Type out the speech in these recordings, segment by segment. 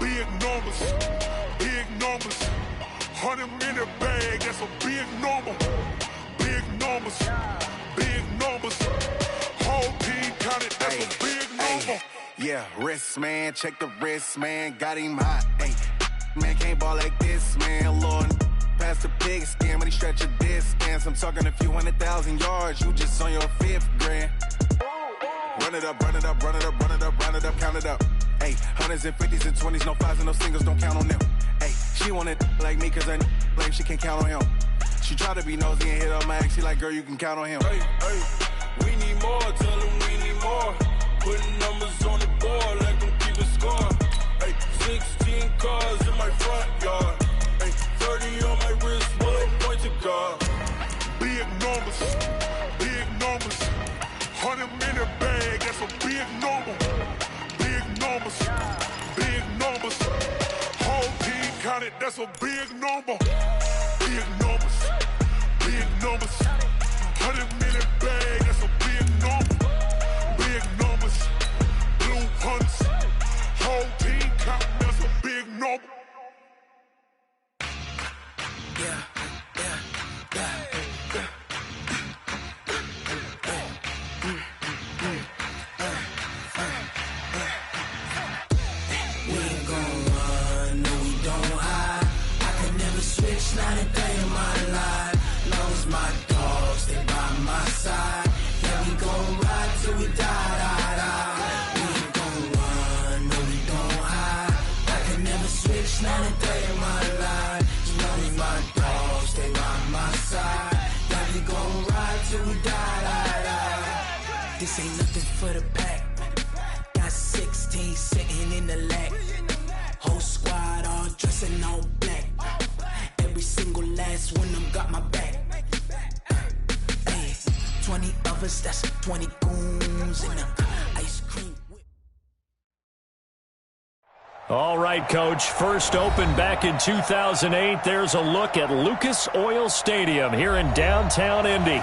Big numbers, big numbers. 100-minute bag, that's a big number. Big numbers, big numbers. Whole team counted, that's a big number. Yeah, wrist, man, check the wrist, man. Got him hot, ayy. Man, can't ball like this, man. Lord, past the pig skin when he stretch a distance. I'm talking a few 100,000 yards. You just on your 5th grand. Run it up, run it up, run it up, run it up, run it up, count it up. Ayy, 100s and 50s and 20s, no 5s and no singles, don't count on them. Ayy, she want it like me cause I blame she can't count on him. She try to be nosy and hit up my ex, she like, girl, you can count on him. Hey, we need more, tell them we need more. Putting numbers on the board, let them keep it score. Hey, 16 cars in my front yard. Hey, 30 on my wrist, one point to God. Big numbers, big numbers. 100-minute bag, that's a big number. Big numbers, big numbers. Whole team counted, that's a big number. Big numbers, big numbers. 100-minute bag, that's a big number. Big numbers, blue hunts. Whole team counting, that's a big number. Yeah. Not a day in my life. Love's my dogs, they by my side. Yeah, we gon' ride till we die. We ain't gon' run, no, we don't hide. I can never switch, not a day in my life. Love's my dogs, they by my side. Yeah, we gon' ride till we die. This ain't nothing for the pack. Got 16 sitting in the lap. Whole squad all dressing all black. Every single last one of them got my back. Hey, 20 of us, that's 20 goons in the ice cream. All right, Coach. First opened back in 2008. There's a look at Lucas Oil Stadium here in downtown Indy.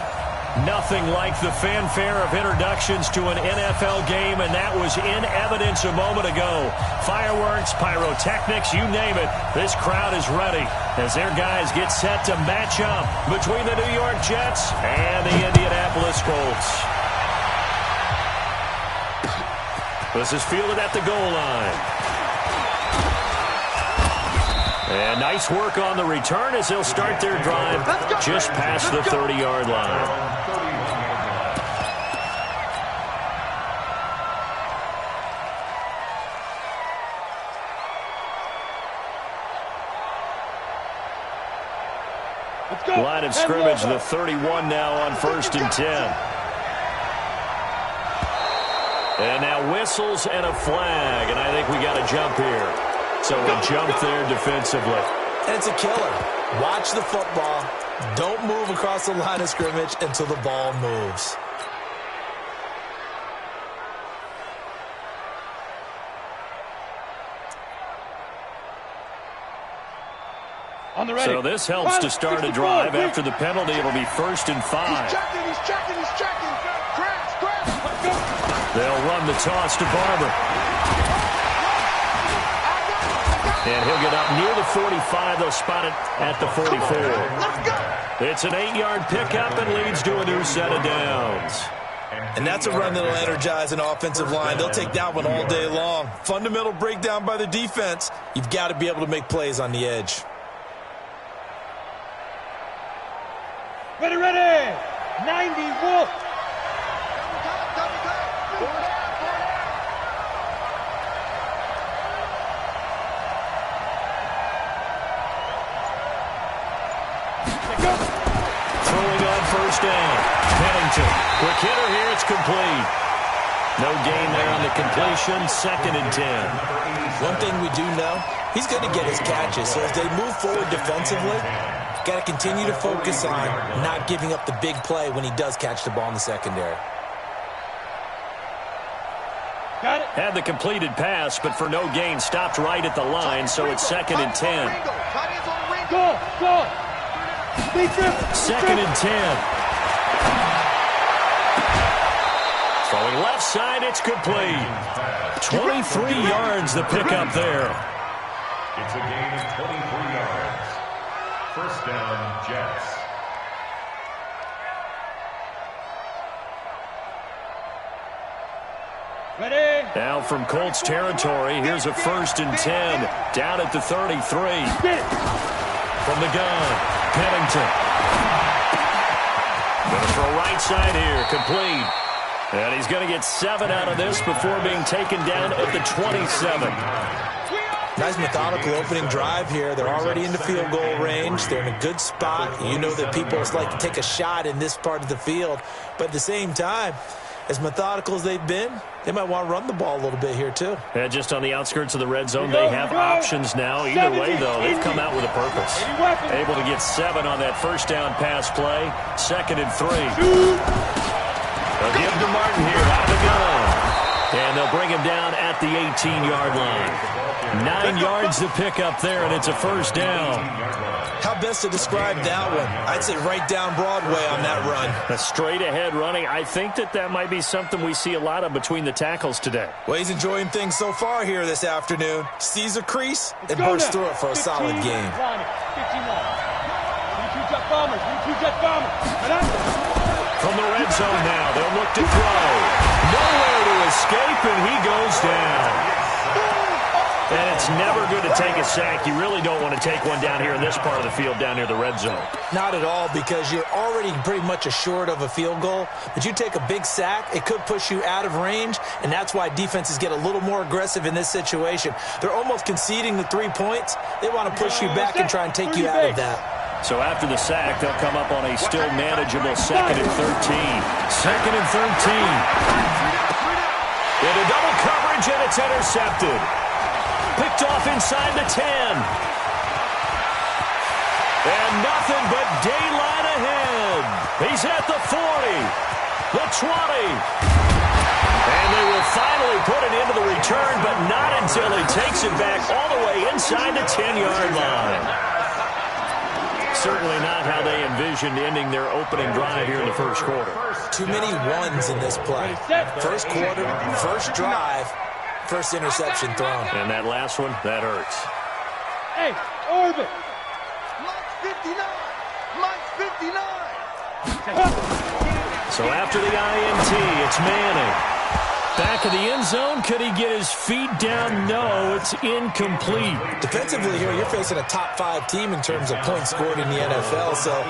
Nothing like the fanfare of introductions to an NFL game, and that was in evidence a moment ago. Fireworks, pyrotechnics, you name it. This crowd is ready as their guys get set to match up between the New York Jets and the Indianapolis Colts. This is fielded at the goal line. And nice work on the return as they'll start their drive just past the 30-yard line. Line of scrimmage, the 31 now on 1st and 10. And now whistles and a flag, and I think we got a jump here. So a jump there defensively. And it's a killer. Watch the football. Don't move across the line of scrimmage until the ball moves. So this helps to start a drive. After the penalty, it'll be 1st and 5. He's checking. Crash. They'll run the toss to Barber. And he'll get up near the 45. They'll spot it at the 44. It's an 8-yard pickup and leads to a new set of downs. And that's a run that'll energize an offensive line. They'll take that one all day long. Fundamental breakdown by the defense. You've got to be able to make plays on the edge. Ready. 90, Wolf. Throwing on 1st down. Pennington. Quick hitter here. It's complete. No gain there on the completion. 2nd and 10. One thing we do know, he's going to get his catches. So as they move forward defensively, got to continue to focus on not giving up the big play when he does catch the ball in the secondary. Got it. Had the completed pass, but for no gain, stopped right at the line, so it's 2nd and 10. Go. 2nd and 10. Throwing left side, it's complete. 23 yards the pickup there. It's a gain of 23 yards. First down, Jets. Ready? Now from Colts territory, here's a 1st and 10. Down at the 33. From the gun, Pennington. Going to throw right side here, complete. And he's going to get 7 out of this before being taken down at the 27. Nice methodical opening drive here. They're already in the field goal range. They're in a good spot. You know that people like to take a shot in this part of the field. But at the same time, as methodical as they've been, they might want to run the ball a little bit here too. Yeah, just on the outskirts of the red zone, they have options now. Either way, though, they've come out with a purpose. Able to get 7 on that first down pass play. 2nd and 3. They'll give to Martin here out of the gun. And they'll bring him down at the 18-yard line. 9 yards to pick up there, and it's a first down. How best to describe that one? I'd say right down Broadway on that run. A straight-ahead running. I think that might be something we see a lot of between the tackles today. Well, he's enjoying things so far here this afternoon. Sees a crease and bursts through it for a solid game. 22 Jet Bombers. From the red zone now, they'll look to throw. Nowhere to escape, and he goes down. And it's never good to take a sack. You really don't want to take one down here in this part of the field, down near the red zone. Not at all, because you're already pretty much assured of a field goal. But you take a big sack, it could push you out of range, and that's why defenses get a little more aggressive in this situation. They're almost conceding the 3 points. They want to push you back and try and take you out of that. So after the sack, they'll come up on a still manageable 2nd and 13. 2nd and 13. Into double coverage, and it's intercepted. Picked off inside the 10. And nothing but daylight ahead. He's at the 40, the 20. And they will finally put it into the return, but not until he takes it back all the way inside the 10-yard line. Certainly not how they envisioned ending their opening drive here in the first quarter. Too many ones in this play. First quarter, first drive, first interception thrown. And that last one, that hurts. Hey, orbit. Mike's 59. So after the INT, it's Manning. Back in the end zone, could he get his feet down? No, it's incomplete. Defensively here, you're facing a top-5 team in terms of points scored in the NFL. So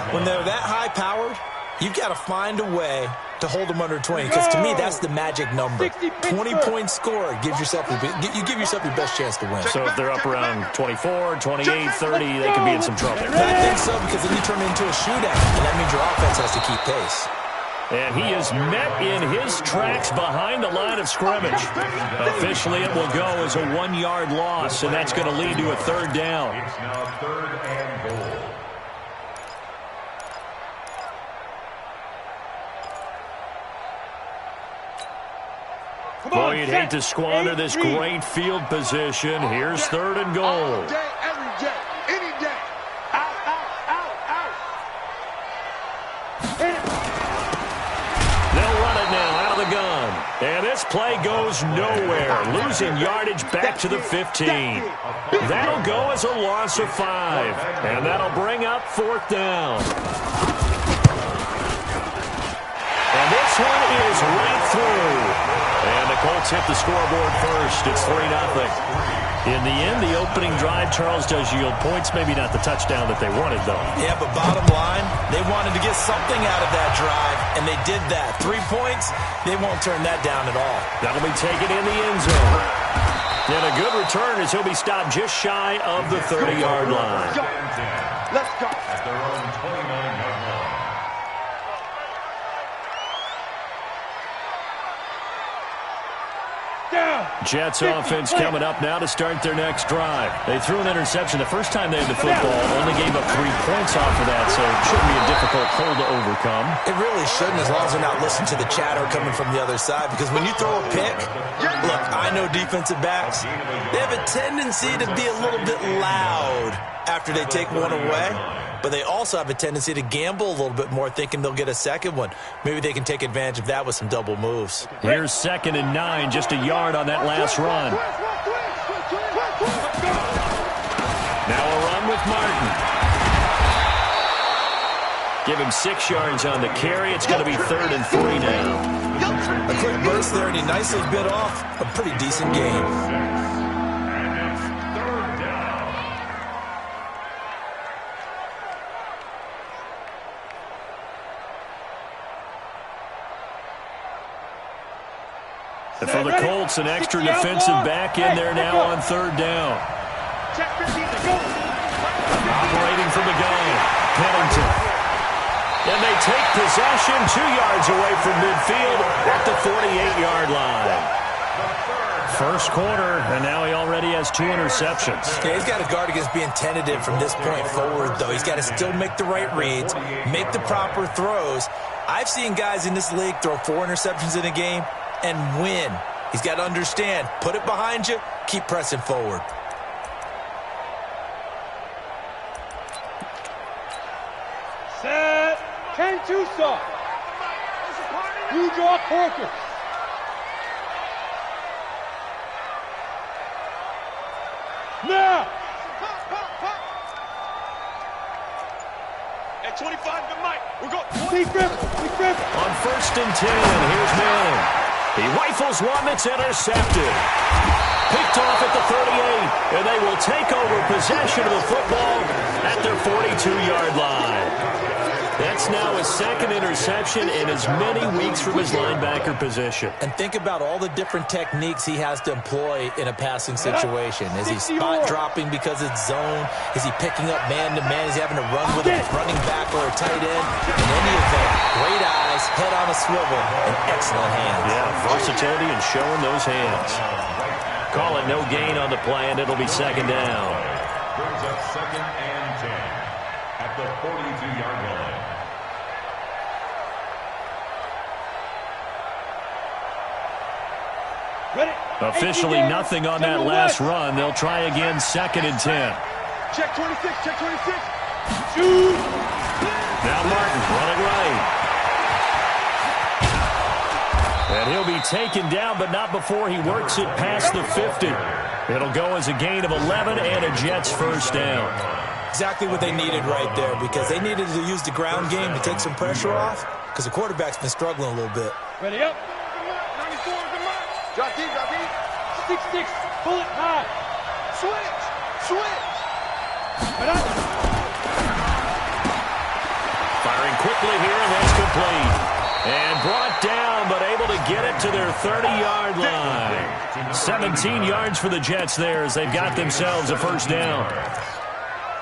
when they're that high-powered, you've got to find a way to hold them under 20. Because to me, that's the magic number. 20 points scored gives yourself you give yourself your best chance to win. So if they're up around 24, 28, 30, they could be in some trouble. I think so, because then you turn it into a shootout, and that means your offense has to keep pace. And he is met in his tracks behind the line of scrimmage. Officially, it will go as a 1-yard loss, and that's going to lead to a 3rd down. It's now 3rd and goal. Boy, you'd hate to squander this great field position. Here's 3rd and goal. All day, every day, any day. Out. They'll run it now out of the gun. And this play goes nowhere. Losing yardage back to the 15. That'll go as a loss of 5. And that'll bring up 4th down. And this one is right through. And the Colts hit the scoreboard first. It's 3-0. In the end, the opening drive, Charles, does yield points. Maybe not the touchdown that they wanted, though. Yeah, but bottom line, they wanted to get something out of that drive, and they did that. 3 points, they won't turn that down at all. That'll be taken in the end zone. And a good return as he'll be stopped just shy of the 30-yard line. Let's go. At their own 29-yard line. Jets offense coming up now to start their next drive. They threw an interception the first time they had the football, only gave up 3 points off of that, so it shouldn't be a difficult hole to overcome. It really shouldn't, as long as they're not listening to the chatter coming from the other side, because when you throw a pick, look, I know defensive backs, they have a tendency to be a little bit loud after they take one away, but they also have a tendency to gamble a little bit more, thinking they'll get a second one. Maybe they can take advantage of that with some double moves. Here's 2nd and 9, just a yard on that last run. Give him 6 yards on the carry. It's going to be 3rd and 3 now. A quick burst there, and he nicely bit off a pretty decent game. And for the Colts, an extra defensive back in there now on 3rd down. Operating from the gun, Pennington. And they take possession 2 yards away from midfield at the 48-yard line. First quarter, and now he already has 2 interceptions. Yeah, he's got to guard against being tentative from this point forward, though. He's got to still make the right reads, make the proper throws. I've seen guys in this league throw 4 interceptions in a game and win. He's got to understand, put it behind you, keep pressing forward. Set. Ken Tucson. New York Hawkers. Now. At 25, good Mike. We're going. Be careful. Be careful. On 1st and 10, here's Manning. He rifles one that's intercepted. Picked off at the 38, and they will take over possession of the football at their 42-yard line. That's now his 2nd interception in as many weeks from his linebacker position. And think about all the different techniques he has to employ in a passing situation. Is he spot dropping because it's zone? Is he picking up man-to-man? Is he having to run with a running back or a tight end? In any event, great eyes, head on a swivel, and excellent hands. Yeah, versatility and showing those hands. Call it no gain on the play, and it'll be 2nd down. Brings up 2nd and 10 at the 42-yard line. Ready? Officially nothing on that last run. They'll try again, 2nd and 10. Check 26, check 26. Shoot. Now Martin running right. And he'll be taken down, but not before he works it past the 50. It'll go as a gain of 11 and a Jets 1st down. Exactly what they needed right there, because they needed to use the ground game to take some pressure off, because the quarterback's been struggling a little bit. Ready up. 94, good Mike. Drop deep, drop deep. 6-6. Bullet high. Switch. Right up. Firing quickly here, and that's complete. And brought down, but able to get it to their 30-yard line. 17 yards for the Jets there as they've got themselves a 1st down.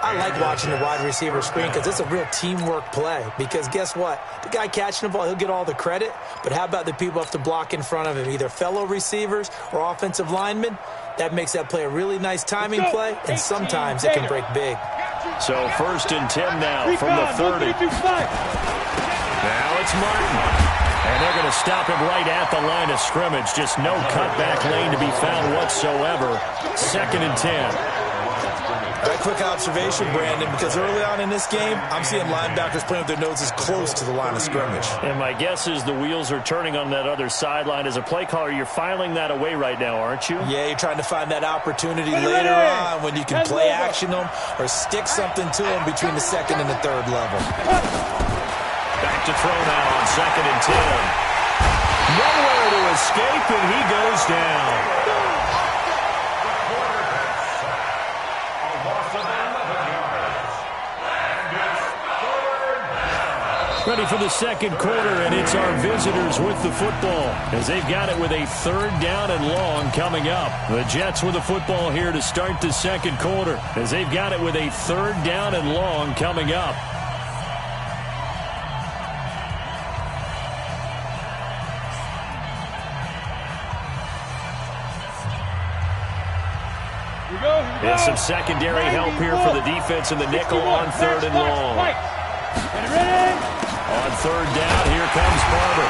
I like watching the wide receiver screen because it's a real teamwork play. Because guess what? The guy catching the ball, he'll get all the credit. But how about the people have to block in front of him, either fellow receivers or offensive linemen? That makes that play a really nice timing play, and sometimes it can break big. So 1st and 10 now from the 30. Now it's Martin. And they're going to stop him right at the line of scrimmage. Just no cutback lane to be found whatsoever. 2nd and 10. All right, quick observation, Brandon, because early on in this game, I'm seeing linebackers playing with their noses close to the line of scrimmage. And my guess is the wheels are turning on that other sideline. As a play caller, you're filing that away right now, aren't you? Yeah, you're trying to find that opportunity later on when you can play action them or stick something to them between the 2nd and the 3rd level. Back to throw now on 2nd and 10. Nowhere to escape, and he goes down. Ready for the 2nd quarter, and it's our visitors with the football as they've got it with a 3rd down and long coming up. The Jets with the football here to start the 2nd quarter as they've got it with a 3rd down and long coming up. And some secondary help here for the defense in the nickel on 3rd and long. On 3rd down, here comes Barber.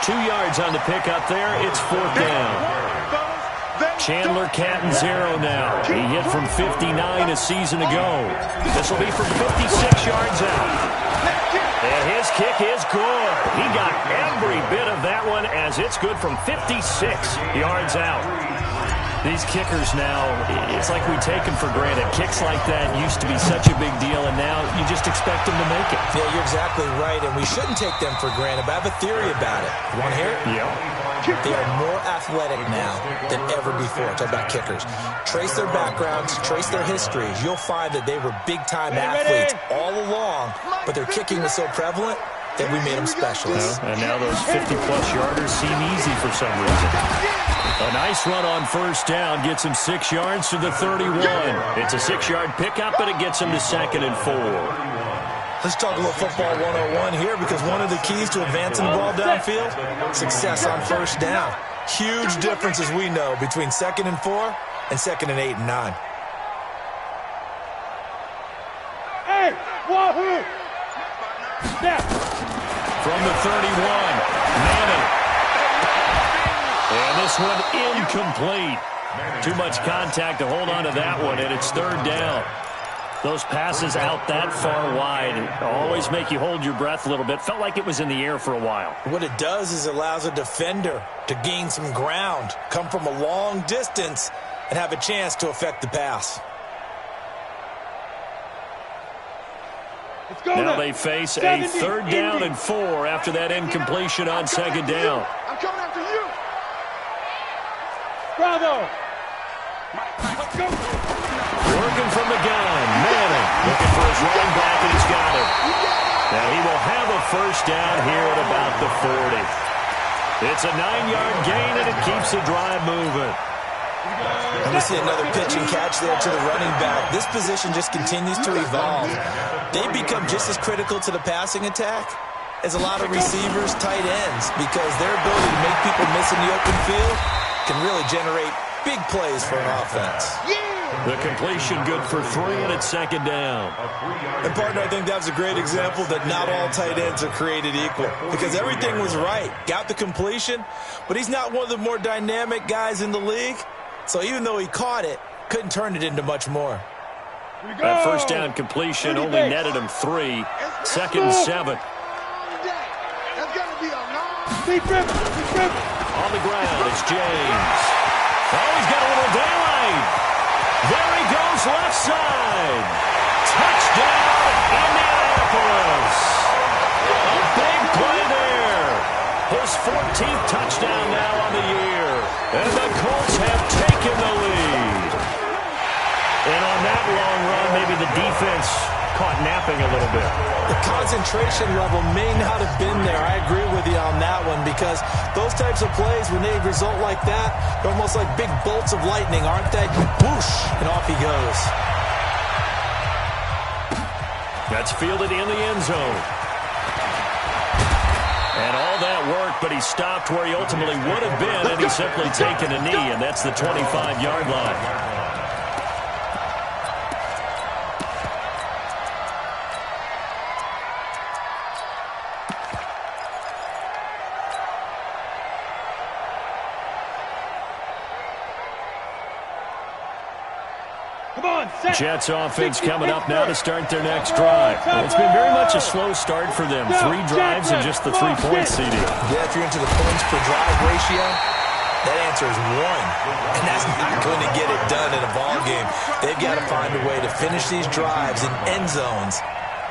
2 yards on the pickup there. It's 4th down. Chandler Catanzaro now. He hit from 59 a season ago. This will be from 56 yards out. And his kick is good. He got every bit of that one as it's good from 56 yards out. These kickers now, it's like we take them for granted. Kicks like that used to be such a big deal, and now you just expect them to make it. Yeah, you're exactly right, and we shouldn't take them for granted, but I have a theory about it. You want to hear it? Yeah. They are more athletic now than ever before. Talk about kickers. Trace their backgrounds, trace their histories. You'll find that they were big-time athletes all along, but their kicking was so prevalent that we made them specialists. And now those 50-plus yarders seem easy for some reason. A nice run on first down gets him 6 yards to the 31. It's a 6-yard pickup, and it gets him to 2nd and 4. Let's talk a little football 101 here, because one of the keys to advancing the ball downfield, success on first down. Huge difference, as we know, between 2nd and 4 and 2nd and 8 and 9. Hey, wahoo! Snap! From the 31, Manning. And this one incomplete. Too much contact to hold on to that one, and it's 3rd down. Those passes out that far wide always make you hold your breath a little bit. Felt like it was in the air for a while. What it does is it allows a defender to gain some ground, come from a long distance, and have a chance to affect the pass. Now they face a 3rd down and 4 after that incompletion on 2nd down. I'm coming after you. Bravo. Let's go. Working from the gun. Manning looking for his running back, and he's got it. Now he will have a first down here at about the 40. It's a 9-yard gain, and it keeps the drive moving. And we see another pitch and catch there to the running back. This position just continues to evolve. They become just as critical to the passing attack as a lot of receivers, tight ends, because their ability to make people miss in the open field can really generate big plays for an offense. The completion good for 3, and it's 2nd down. And, partner, I think that was a great example that not all tight ends are created equal, because everything was right. Got the completion, but he's not one of the more dynamic guys in the league. So even though he caught it, couldn't turn it into much more. That first down completion only netted him 3. 2nd and 7. On the ground, it's James. Oh, he's got a little daylight. There he goes, left side. Touchdown, Indianapolis. A big play there. His 14th touchdown now on the year. And the Colts have taken the lead. And on that long run, maybe the defense caught napping a little bit. The concentration level may not have been there. I agree with you on that one, because those types of plays, when they result like that, they're almost like big bolts of lightning, aren't they? Whoosh, and off he goes. That's fielded in the end zone. And all that work, but he stopped where he ultimately would have been, and he's simply taken a knee, and that's the 25-yard line. Jets offense coming up now to start their next drive. Well, it's been very much a slow start for them. 3 drives and just the 3 points, CD. Yeah, if you're into the points per drive ratio, that answer is 1. And that's not going to get it done in a ball game. They've got to find a way to finish these drives in end zones,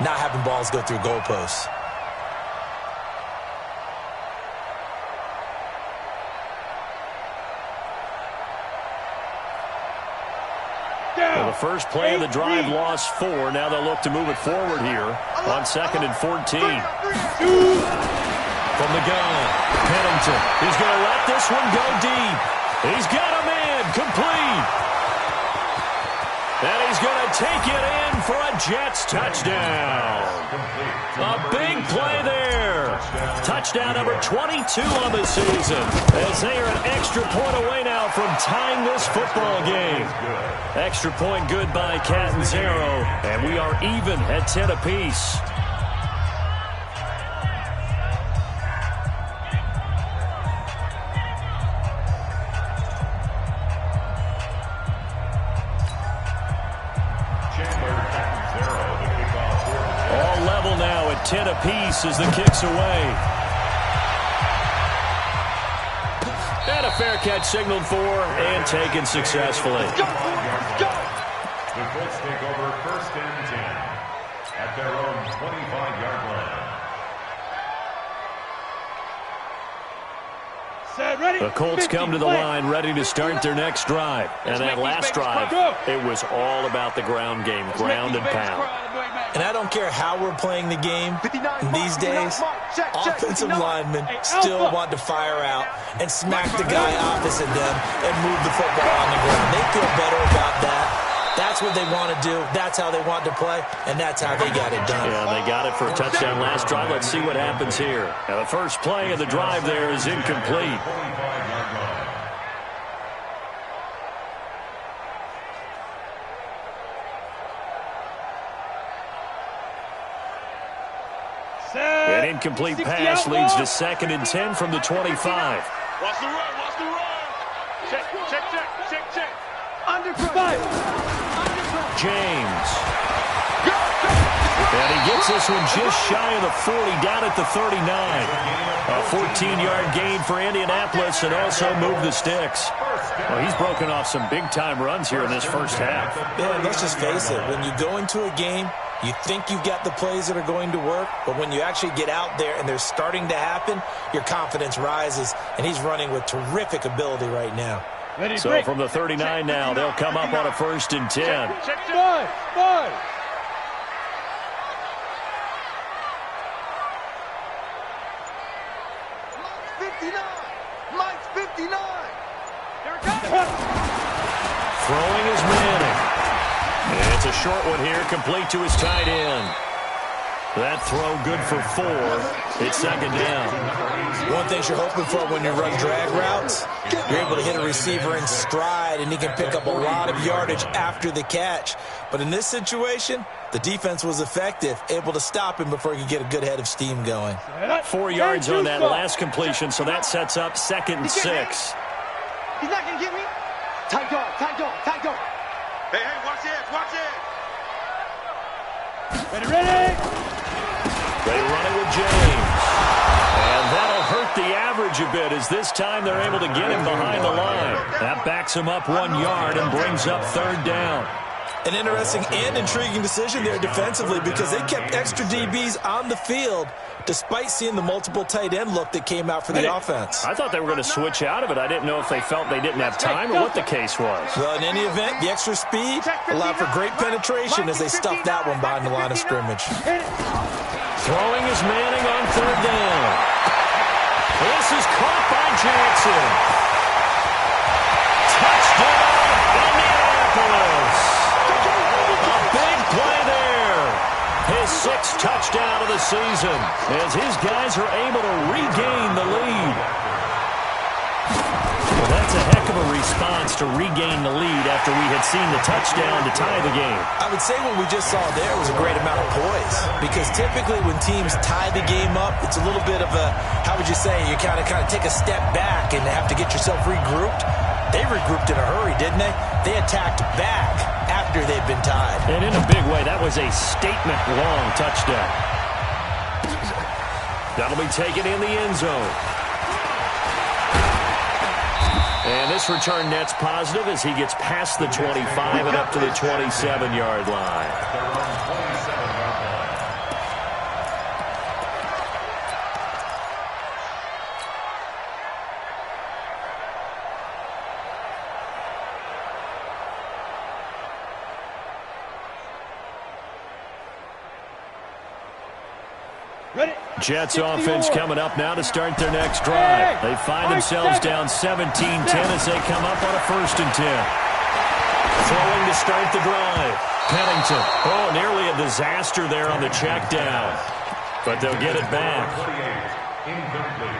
not having balls go through goalposts. Well, the first play of the drive lost 4. Now they'll look to move it forward here on 2nd and 14. From the gun, Pennington. He's going to let this one go deep. He's got a man complete. And he's going to take it in for a Jets touchdown. A big play there. Touchdown number 22 on the season, as they are an extra point away now from tying this football game. Extra point good by Catanzaro, and we are even at 10 apiece. All level now at 10 apiece as the kick's away. And a fair catch signaled for and taken successfully. The Colts take over 1st and 10 at their own 25-yard line. The Colts come to the line ready to start their next drive. And that last drive, it was all about the ground game, ground and pound. And I don't care how we're playing the game these days, offensive linemen still want to fire out and smack the guy opposite them and move the football on the ground. They feel better about that. That's what they want to do. That's how they want to play, and that's how they got it done. Yeah, they got it for a touchdown last drive. Let's see what happens here. Now, the first play of the drive there is incomplete. An incomplete pass leads to 2nd and 10 from the 25. Watch the run, watch the run. Check. James. And he gets this one just shy of the 40, down at the 39. A 14-yard gain for Indianapolis and also move the sticks. Well, he's broken off some big-time runs here in this first half. Yeah, let's just face it. When you go into a game, you think you've got the plays that are going to work, but when you actually get out there and they're starting to happen, your confidence rises, and he's running with terrific ability right now. So from the 39 now, they'll come up on a 1st and 10. Five. 59. Mike's 59. Throwing is Manning. And it's a short one here, complete to his tight end. That throw good for 4. It's 2nd down. One thing you're hoping for when you run drag routes, you're able to hit a receiver in stride, and he can pick up a lot of yardage after the catch. But in this situation, the defense was effective, able to stop him before he could get a good head of steam going. 4 yards on that last completion, so that sets up 2nd and 6. He's not going to get me. Tight dog. Hey, watch it. Ready. They run it with James. And that'll hurt the average a bit as this time they're able to get him behind the line. That backs him up 1 yard and brings up 3rd down. An interesting and intriguing decision there defensively because they kept extra DBs on the field despite seeing the multiple tight end look that came out for the offense. I thought they were going to switch out of it. I didn't know if they felt they didn't have time or what the case was. Well, in any event, the extra speed allowed for great penetration as they stuffed that one behind the line of scrimmage. Throwing is Manning on 3rd down. This is caught by Jackson. Touchdown, Indianapolis. A big play there. His 6th touchdown of the season as his guys are able to regain the lead. Well, that's a heck of a response to regain the lead after we had seen the touchdown to tie the game. I would say what we just saw there was a great amount of poise because typically when teams tie the game up, it's a little bit of a, how would you say, you kind of take a step back and have to get yourself regrouped. They regrouped in a hurry, didn't they? They attacked back after they'd been tied. And in a big way, that was a statement-long touchdown. That'll be taken in the end zone. And this return net's positive as he gets past the 25 and up to the 27-yard line. Jets offense coming up now to start their next drive. They find themselves down 17-10 as they come up on a 1st and 10. Throwing to start the drive. Pennington. Oh, nearly a disaster there on the check down. But they'll get it back.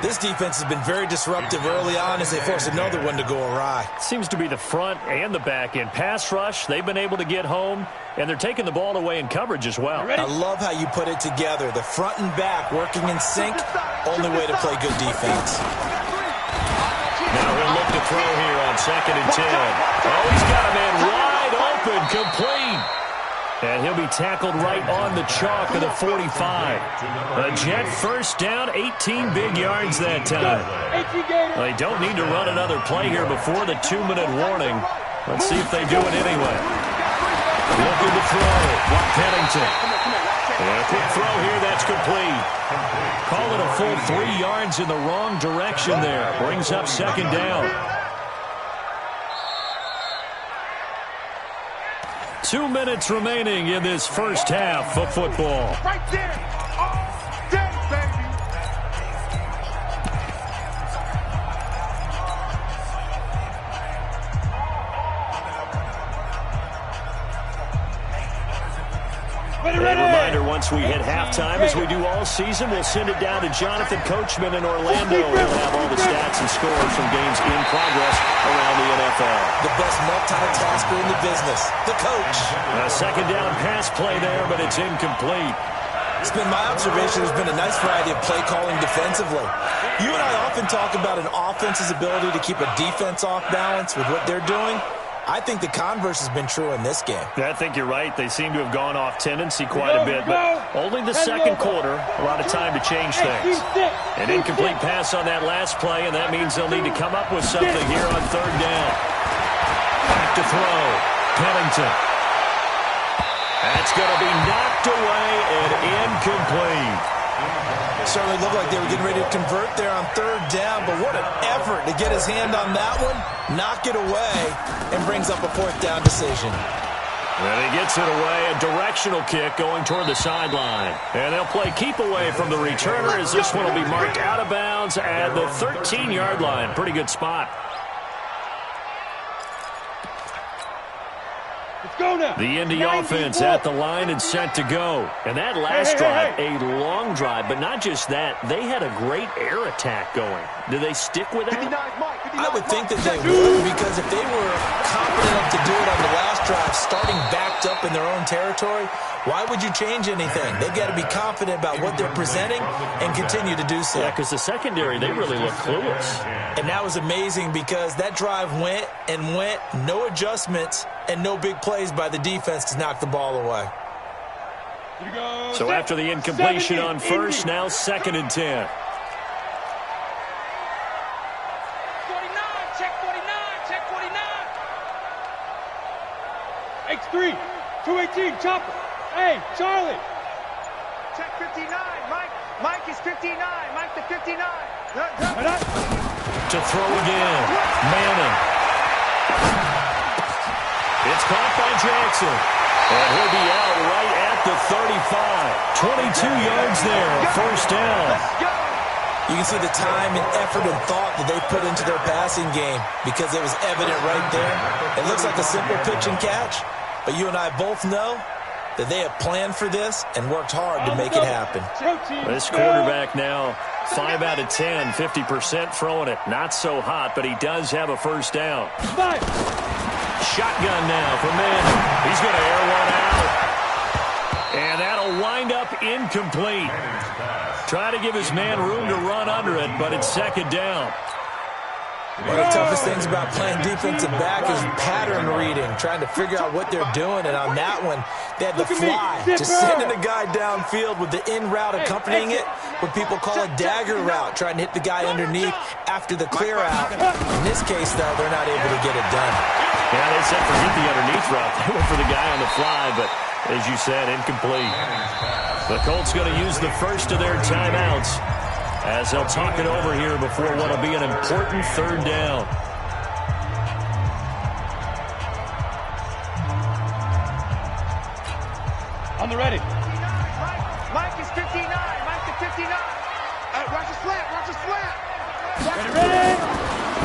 This defense has been very disruptive early on as they force another one to go awry. Seems to be the front and the back end. Pass rush, they've been able to get home, and they're taking the ball away in coverage as well. I love how you put it together. The front and back working in sync, only way to play good defense. Now he'll look to throw here on 2nd and 10. Oh, he's got a man wide open, complete. And he'll be tackled right on the chalk of the 45. A Jet first down, 18 big yards that time. Well, they don't need to run another play here before the 2-minute warning. Let's see if they do it anyway. Looking to throw. Pennington. And a quick throw here, that's complete. Call it a full 3 yards in the wrong direction there. Brings up second down. 2 minutes remaining in this first half of football. Right there. All day, baby. A reminder, once we hit halftime, as we do all season, we'll send it down to Jonathan Coachman in Orlando. He'll have all the stats and scores from games in progress around the NFL. The best multitasker in the business, the coach. A second down pass play there, but it's incomplete. It's been my observation there's been a nice variety of play calling defensively. You and I often talk about an offense's ability to keep a defense off balance with what they're doing. I think the converse has been true in this game. Yeah, I think you're right. They seem to have gone off tendency quite a bit, but only the second quarter, a lot of time to change things. An incomplete pass on that last play, and that means they'll need to come up with something here on third down. Back to throw. Pennington. That's going to be knocked away and incomplete. Certainly looked like they were getting ready to convert there on third down, but what an effort to get his hand on that one, knock it away, and brings up a fourth down decision. And he gets it away, a directional kick going toward the sideline. And they'll play keep away from the returner as this one will be marked out of bounds at the 13-yard line. Pretty good spot. The Indy offense at the line and set to go. And that last drive, a long drive, but not just that. They had a great air attack going. Do they stick with that? I would think that they would, because if they were confident enough to do it on the last drive, starting backed up in their own territory, why would you change anything? They've got to be confident about what they're presenting and continue to do so. Yeah, because the secondary, they really look clueless. And that was amazing because that drive went and went, no adjustments and no big plays by the defense to knock the ball away. So after the incompletion on first, now 2nd and 10. 49, check 49, check 49. X3, 218, chopper. Hey, Charlie. Check 59, Mike. Mike is 59, Mike the 59. To throw again, Manning. It's caught by Jackson. And he'll be out right at the 35. 22 yards there, a first down. You can see the time and effort and thought that they put into their passing game because it was evident right there. It looks like a simple pitch and catch, but you and I both know that they have planned for this and worked hard to make it happen. This quarterback now, 5 out of 10, 50% throwing it. Not so hot, but he does have a first down. Shotgun now for Manning. He's going to air one out. And that'll wind up incomplete. Try to give his man room to run under it, but it's second down. One of the toughest things about playing defensive back is pattern reading, trying to figure out what they're doing. And on that one, they had the fly, just sending a guy downfield with the in route accompanying it, what people call a dagger route, trying to hit the guy underneath after the clear out. In this case, though, they're not able to get it done. Yeah, they said forget the underneath route. They went for the guy on the fly, but as you said, incomplete. The Colts going to use the first of their timeouts as they'll talk it over here before what will be an important third down. On the ready. Mike is 59. Mike the 59. Watch his flat. Watch his flat. Ready.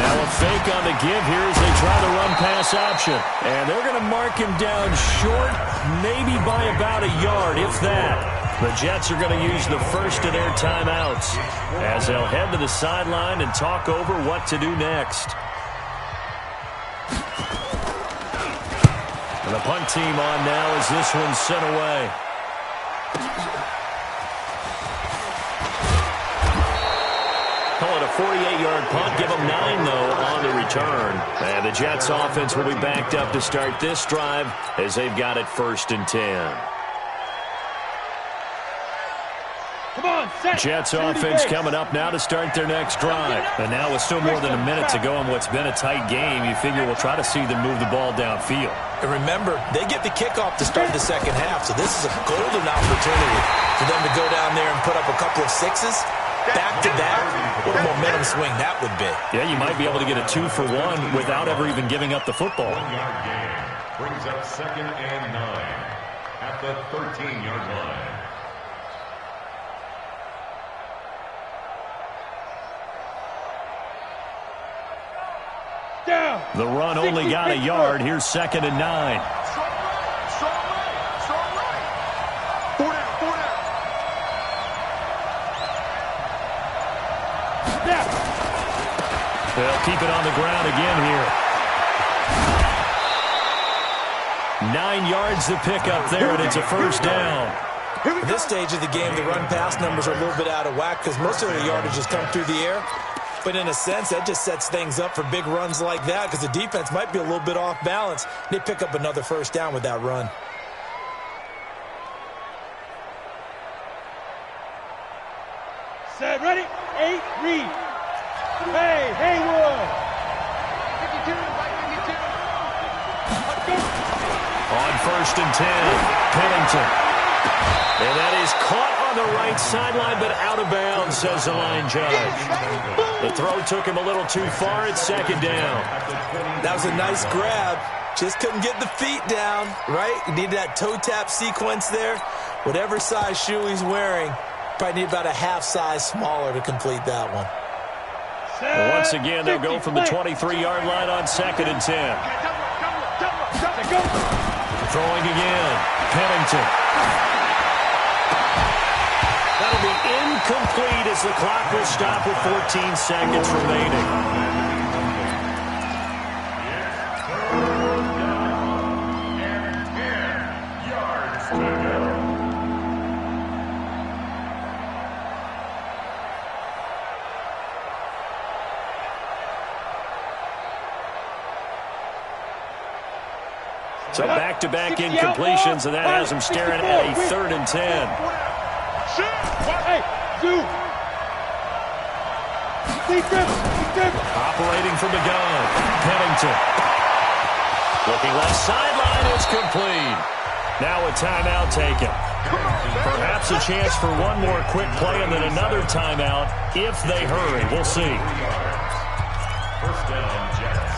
Now a fake on the give here as they try the run pass option. And they're going to mark him down short, maybe by about a yard, if that. The Jets are going to use the first of their timeouts as they'll head to the sideline and talk over what to do next. And the punt team on now as this one's sent away. Call it a 48-yard punt. Give them 9, though, on the return. And the Jets offense will be backed up to start this drive as they've got it 1st and 10. Come on, set. Jets offense coming up now to start their next drive. And now with still more than a minute to go in what's been a tight game, you figure we'll try to see them move the ball downfield. And remember, they get the kickoff to start the second half, so this is a golden opportunity for them to go down there and put up a couple of sixes back-to-back. What a momentum swing that would be. Yeah, you might be able to get a 2-for-1 without ever even giving up the football. 1-yard gain brings up 2nd and 9 at the 13-yard line. Down. The run only got a yard. Here's 2nd and 9. Strong right. 4 down. They'll keep it on the ground again here. 9 yards to pick up there, and it's a 1st down. At this stage of the game, the run-pass numbers are a little bit out of whack because most of the yardage has come through the air. But in a sense, that just sets things up for big runs like that because the defense might be a little bit off balance. They pick up another 1st down with that run. Set, ready, 8, read. Hey, Haywood. 52, right 52. Let's go. On 1st and 10, Pennington. And that is caught on the right sideline, but out of bounds, says the line judge. The throw took him a little too far. It's 2nd down. That was a nice grab. Just couldn't get the feet down, right? You need that toe tap sequence there. Whatever size shoe he's wearing, probably need about a half size smaller to complete that one. Well, once again, they'll go from the 23-yard line on 2nd and 10. Throwing again. Pennington. That'll be incomplete as the clock will stop with 14 seconds remaining. And 10 yards to go. So back-to-back incompletions, and that has them staring at a 3rd and 10. Hey, do. Operating from the gun, Pennington. Looking left sideline, it's complete. Now a timeout taken. Perhaps a chance for one more quick play and then another timeout if they hurry. We'll see. 1st down, Jets.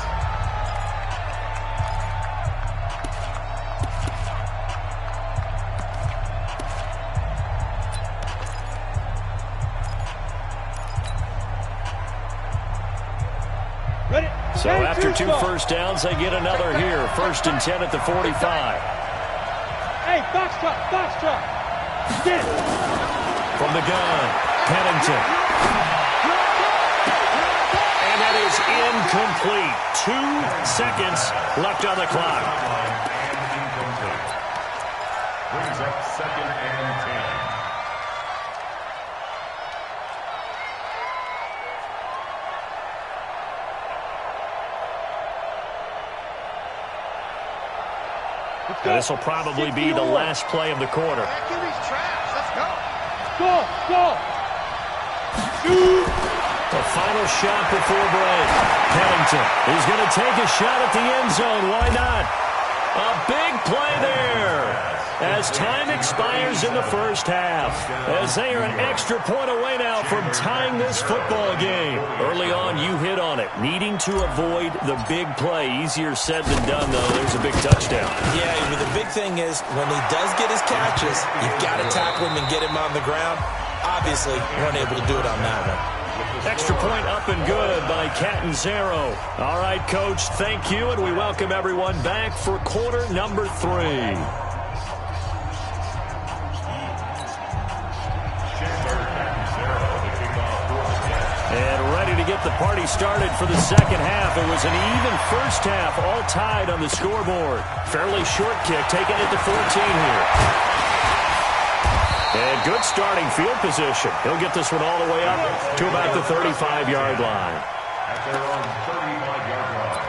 So after 2 1st downs, they get another here. 1st and 10 at the 45. Hey, box truck. Get it. From the gun, Pennington. And that is incomplete. 2 seconds left on the clock. Incomplete. Brings up 2nd and 10. This will probably be the last play of the quarter. Let's go. Go. Shoot. The final shot before break. Pennington is going to take a shot at the end zone. Why not? A big play there as time expires in the 1st half. As they are an extra point away now from tying this football game. Early on, you hit on it. Needing to avoid the big play. Easier said than done, though. There's a big touchdown. Yeah, but the big thing is when he does get his catches, you've got to tackle him and get him on the ground. Obviously, weren't able to do it on that one. Extra point up and good by Catanzaro. All right, Coach, thank you, and we welcome everyone back for quarter number 3. And ready to get the party started for the second half. It was an even 1st half, all tied on the scoreboard. Fairly short kick, taking it to 14 here. And good starting field position. He'll get this one all the way up to about the 35-yard line. At their own 35-yard line.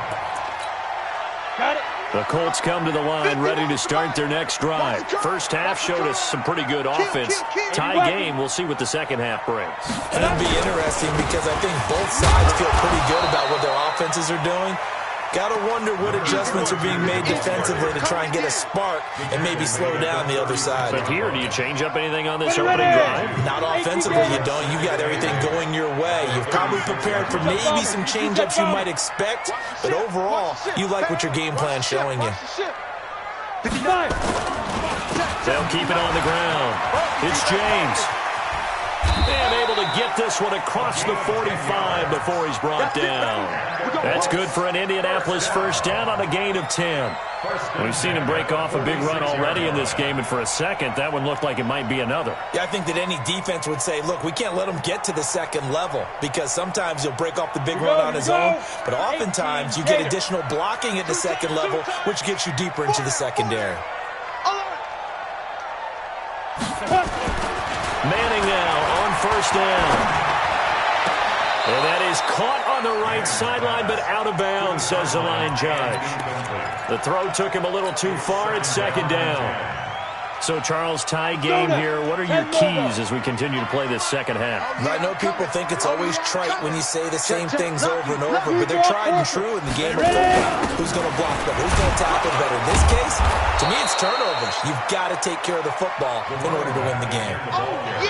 Got it. The Colts come to the line ready to start their next drive. First half showed us some pretty good offense. Tie game, we'll see what the second half brings. It'll be interesting because I think both sides feel pretty good about what their offenses are doing. Got to wonder what adjustments are being made defensively to try and get a spark and maybe slow down the other side. But here, do you change up anything on this opening drive? Not offensively, you don't. You've got everything going your way. You've probably prepared for maybe some change-ups you might expect, but overall, you like what your game plan's showing you. 59. They'll keep it on the ground. It's James. And able to get this one across the 45 before he's brought down. That's good for an Indianapolis first down on a gain of 10. We've seen him break off a big run already in this game, and for a second, that one looked like it might be another. Yeah, I think that any defense would say, look, we can't let him get to the second level because sometimes he'll break off the big run on his own, but oftentimes you get additional blocking at the second level, which gets you deeper into the secondary. Manning now on first down. And that is caught on the right sideline, but out of bounds, says the line judge. The throw took him a little too far. It's second down. So, Charles, tie game here. What are your keys as we continue to play this second half? I know people think it's always trite when you say the same things over and over, but they're tried and true in the game of football. Who's going to block better? Who's going to tackle better? In this case, to me, it's turnovers. You've got to take care of the football in order to win the game.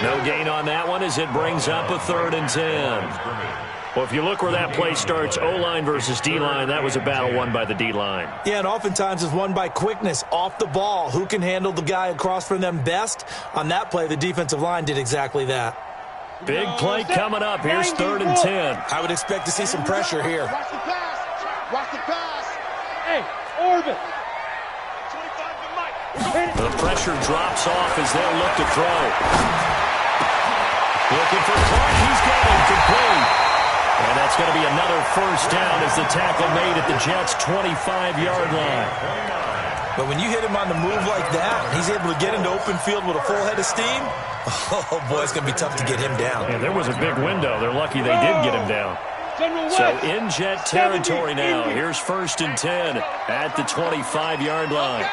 No gain on that one as it brings up a 3rd and 10. Well, if you look where that play starts, O-line versus D-line, that was a battle won by the D-line. Yeah, and oftentimes it's won by quickness, off the ball. Who can handle the guy across from them best? On that play, the defensive line did exactly that. Big play coming up. Here's 3rd and 10. I would expect to see some pressure here. Watch the pass. Watch the pass. Hey, Orvin. 25 to Mike. The pressure drops off as they'll look to throw. Looking for Clark. He's got him complete. And that's going to be another first down as the tackle made at the Jets' 25-yard line. But when you hit him on the move like that, he's able to get into open field with a full head of steam, oh, boy, it's going to be tough to get him down. Yeah, there was a big window. They're lucky they did get him down. So in Jet territory now. Here's 1st and 10 at the 25-yard line.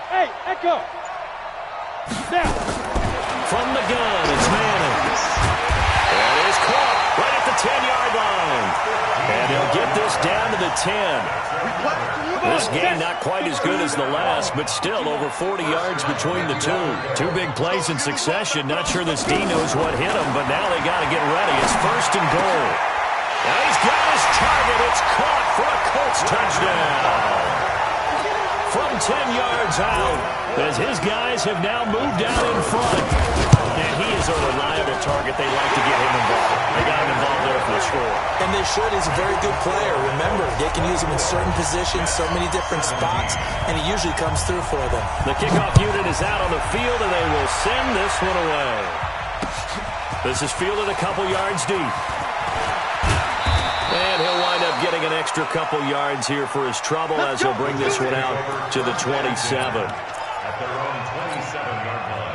Hey, Echo. Now. From the gun, it's Manning. And it's caught right at the 10-yard line. And he'll get this down to the 10. This game not quite as good as the last, but still over 40 yards between the two. Two big plays in succession. Not sure this D knows what hit him, but now they got to get ready. It's 1st and goal. Now he's got his target. It's caught for a Colts touchdown. From 10 yards out, as his guys have now moved out in front. And he is a reliable target. They like to get him involved. They got him involved there for the score. And they should. He's a very good player. Remember, they can use him in certain positions, so many different spots, and he usually comes through for them. The kickoff unit is out on the field, and they will send this one away. This is fielded a couple yards deep. And he'll wind up getting an extra couple yards here for his trouble as he'll bring this one out to the 27. At their own 27-yard line.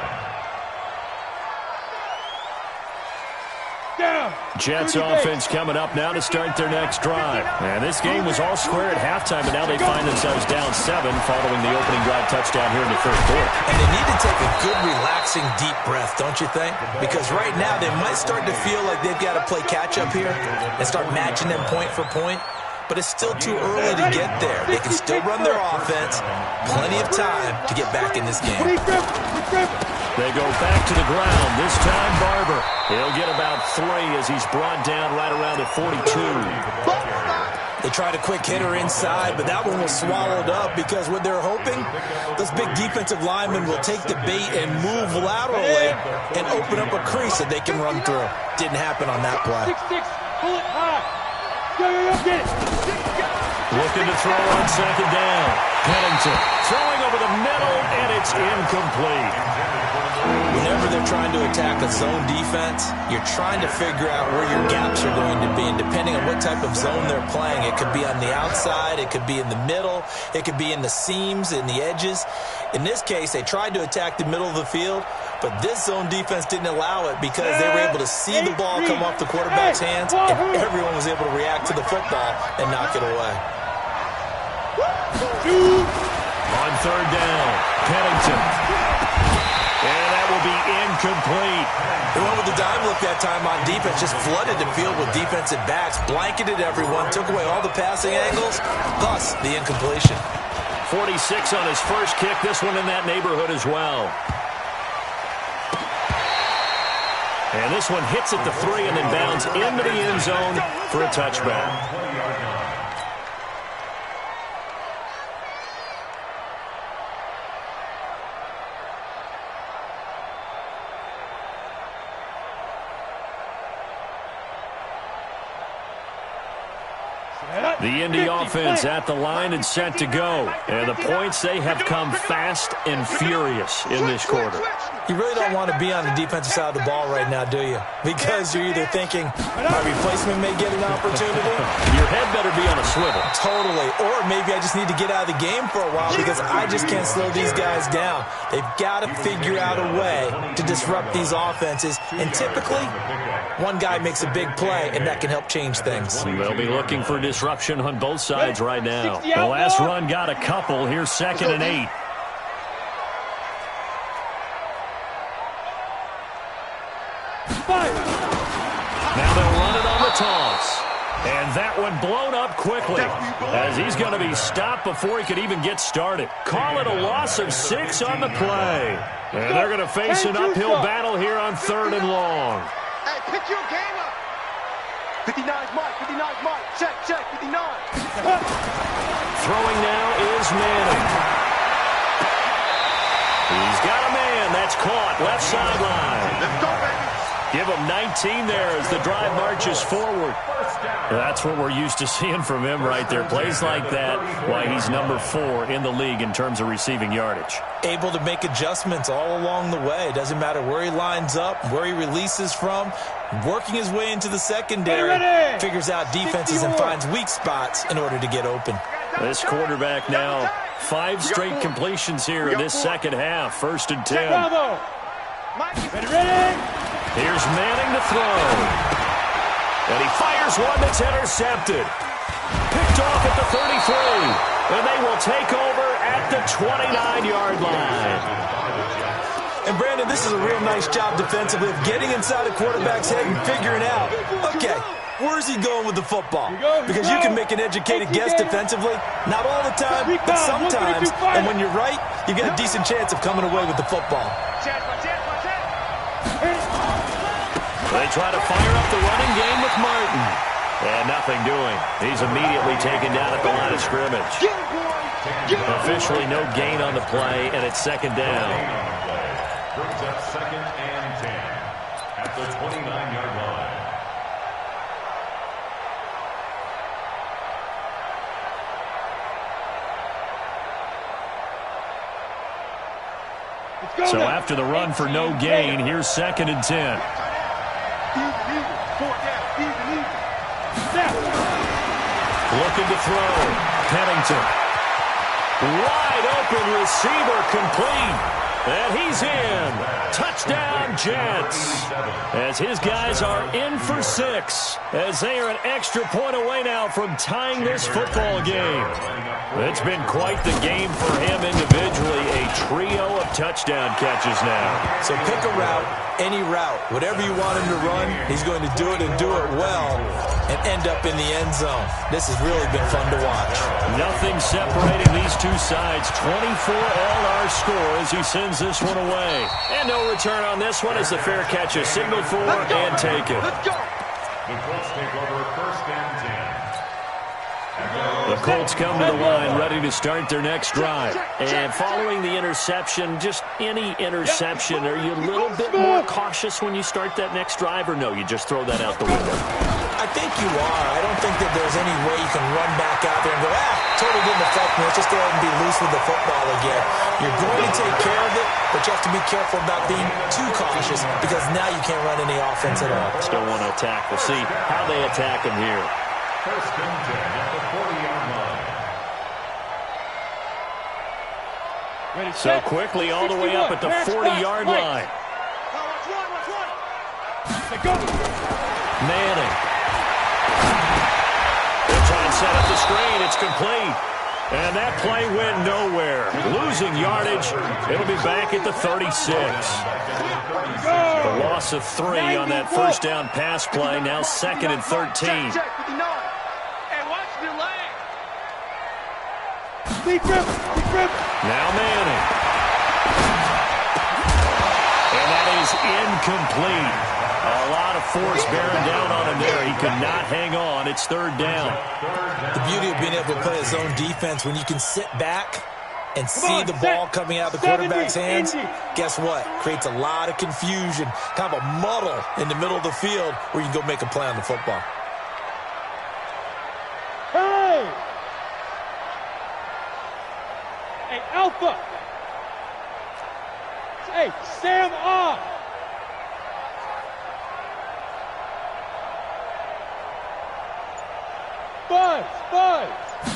Jets offense coming up now to start their next drive. And this game was all square at halftime, but now they find themselves down 7 following the opening drive touchdown here in the 3rd quarter. And they need to take a good, relaxing, deep breath, don't you think? Because right now they might start to feel like they've got to play catch-up here and start matching them point for point. But it's still too early to get there. They can still run their offense. Plenty of time to get back in this game. They go back to the ground. This time, Barber. He'll get about 3 as he's brought down right around at 42. They tried a quick hitter inside, but that one was swallowed up because what they're hoping, those big defensive linemen will take the bait and move laterally and open up a crease that they can run through. Didn't happen on that play. 6-6, pull it high. Go, get it. Looking to throw on 2nd down. Pennington throwing over the middle, and it's incomplete. Whenever they're trying to attack a zone defense, you're trying to figure out where your gaps are going to be. And depending on what type of zone they're playing, it could be on the outside, it could be in the middle, it could be in the seams, in the edges. In this case, they tried to attack the middle of the field, but this zone defense didn't allow it because they were able to see the ball come off the quarterback's hands, and everyone was able to react to the football and knock it away. On third down, Pennington. And that will be incomplete. They went with the dime look that time on defense, just flooded the field with defensive backs, blanketed everyone, took away all the passing angles, thus the incompletion. 46 on his first kick, this one in that neighborhood as well. And this one hits at the 3 and then bounds into the end zone for a touchback. The Indy offense at the line and set to go. And the points, they have come fast and furious in this quarter. You really don't want to be on the defensive side of the ball right now, do you? Because you're either thinking, my replacement may get an opportunity. Your head better be on a swivel. Totally. Or maybe I just need to get out of the game for a while because I just can't slow these guys down. They've got to figure out a way to disrupt these offenses. And typically, one guy makes a big play, and that can help change things. They'll be looking for disruption on both sides right now. The last run got a couple. Here's 2nd and 8. Now they'll run it on the toss. And that one blown up quickly as he's going to be stopped before he could even get started. Call it a loss of 6 on the play. And they're going to face an uphill battle here on 3rd and long. Hey, pick your game up. 59's Mike, 59's Mike. Check, 59. Throwing now is Manning. He's got a man. That's caught. Left sideline. Let's go, baby. Give him 19 there as the drive marches forward. That's what we're used to seeing from him right there. Plays like that, why he's number 4 in the league in terms of receiving yardage. Able to make adjustments all along the way. Doesn't matter where he lines up, where he releases from. Working his way into the secondary. Figures out defenses and finds weak spots in order to get open. This quarterback now, 5 straight completions here in this second half. 1st and 10. Here's Manning to throw. And he fires one that's intercepted. Picked off at the 33. And they will take over at the 29-yard line. And, Brandon, this is a real nice job defensively of getting inside a quarterback's head and figuring out, okay, where's he going with the football? Because you can make an educated guess defensively. Not all the time, but sometimes. And when you're right, you get a decent chance of coming away with the football. They try to fire up the running game with Martin. And nothing doing. He's immediately taken down at the line of scrimmage. Officially no gain on the play, and it's 2nd down. Brings up 2nd and 10 at the 29-yard line. So after the run for no gain, here's 2nd and 10. Looking to throw. Pennington. Wide open receiver complete. And he's in. Touchdown, Jets. As his guys are in for 6. As they are an extra point away now from tying this football game. It's been quite the game for him individually. A trio of touchdown catches now. So pick a route, any route. Whatever you want him to run, he's going to do it and do it well and end up in the end zone. This has really been fun to watch. Nothing separating these two sides. 24 all our score as he sends this one away. And no return on this one as the fair catch is signaled for and taken. The Colts take over 1st and 10. The Colts come to the line ready to start their next drive. And following the interception, just any interception, are you a little bit more cautious when you start that next drive, or no, you just throw that out the window? I think you are. I don't think that there's any way you can run back out there and go, totally didn't affect me. Let's just go ahead and be loose with the football again. You're going to take care of it, but you have to be careful about being too cautious because now you can't run any offense at all. Still want to attack. We'll see how they attack him here. First and 10 at the 40-yard line. Ready, So set. quickly all the way 61. up at the Match, 40-yard match, line. Watch one. Let go. Manning. They'll try and set up the screen. It's complete. And that play went nowhere. Losing yardage. It'll be back at the 36. A loss of 3 on that first down pass play. Now second and 13. Check, 59. Hey, watch the leg. Deep rip. Now Manning. And that is incomplete. A lot of force bearing down on him there. He could not hang on. It's third down. The beauty of being able to play his own defense, when you can sit back and see the ball coming out of the quarterback's hands, guess what? Creates a lot of confusion, kind of a muddle in the middle of the field where you can go make a play on the football. Hey! Hey, Alpha! Hey, Sam off! Buzz!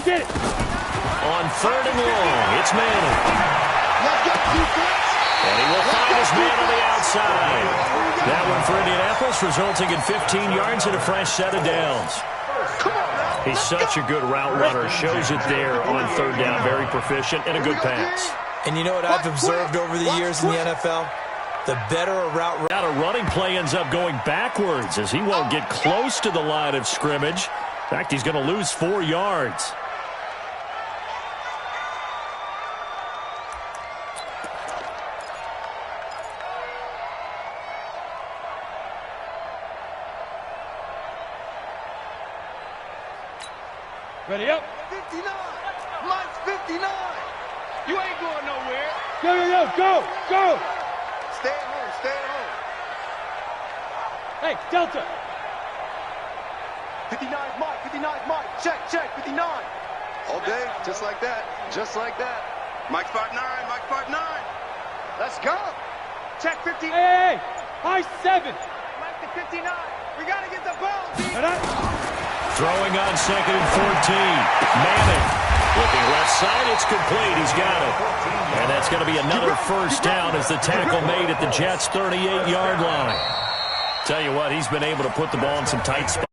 Get it! On third and long, it's Manning. And he will find his man on the outside. That one for Indianapolis, resulting in 15 yards and a fresh set of downs. He's such a good route runner. Shows it there on third down. Very proficient and a good pass. And you know what I've observed over the years in the NFL? The better a route runner. Now a running play ends up going backwards as he won't get close to the line of scrimmage. In fact, he's going to lose 4 yards. Ready up? 59. Mike's 59. You ain't going nowhere. Go! Stay at home. Hey, Delta! 59 Mike. Check, 59. All day, just like that. Mike's 5'9", Mike's 5'9". Let's go. Check 50. Hey! High 7! Mike to 59. We got to get the ball, D. Throwing on second and 14. Manning. Looking left side, it's complete. He's got it. And that's going to be another first down as the tackle made at the Jets' 38-yard line. Tell you what, he's been able to put the ball in some tight spots.